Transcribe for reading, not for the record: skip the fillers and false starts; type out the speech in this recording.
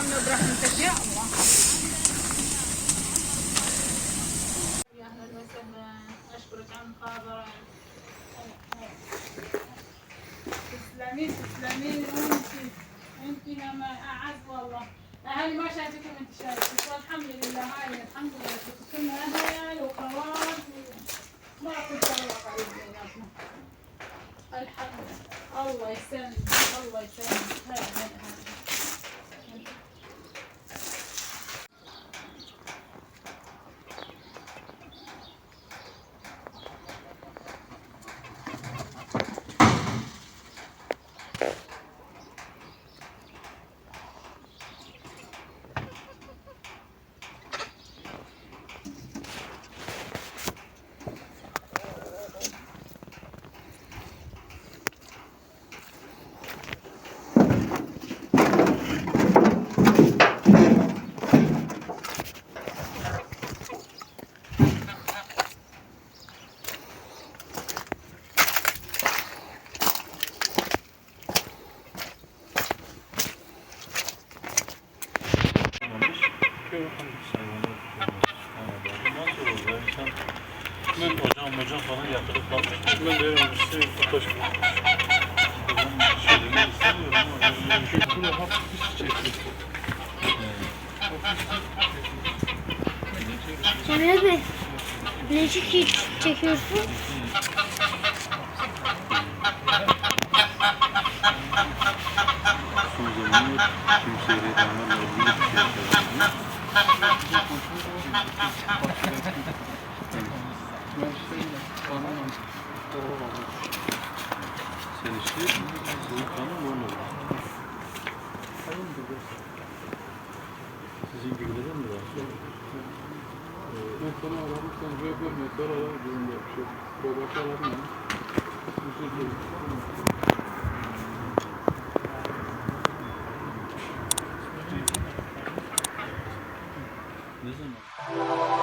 ارحمنا برحمتك يا الله. يا اهلا وسهلا، اشكرك عن خاطرك. تسلمي تسلمي انت ما اعز والله. اهلي ما شايفتكم انت شايفتك، والحمد لله. هاي الحمد لله كنا اهل وخوات ما كنت الله قريب بيناتنا. الحمد لله. الله يسلمك الله يسلمك. هاي Ben ocağım falan yakılıp bakmıştım. Ben de şey fotoğraf şeyini istemiyorum ama şöyle hafif bir çekti. Cemil Bey, bileşik çekiyorsun. Son zamanlar kimseyle tamamen ilgili bir şey yapıyorum. Sen işte soğukkanlı olmalı. Sizin gibilerden mi var? Ben sana aradım, sen cevap vermiyorsun. Sonra aradım, bir şey. Babası aradım ya. Özür dilerim. Ne zaman?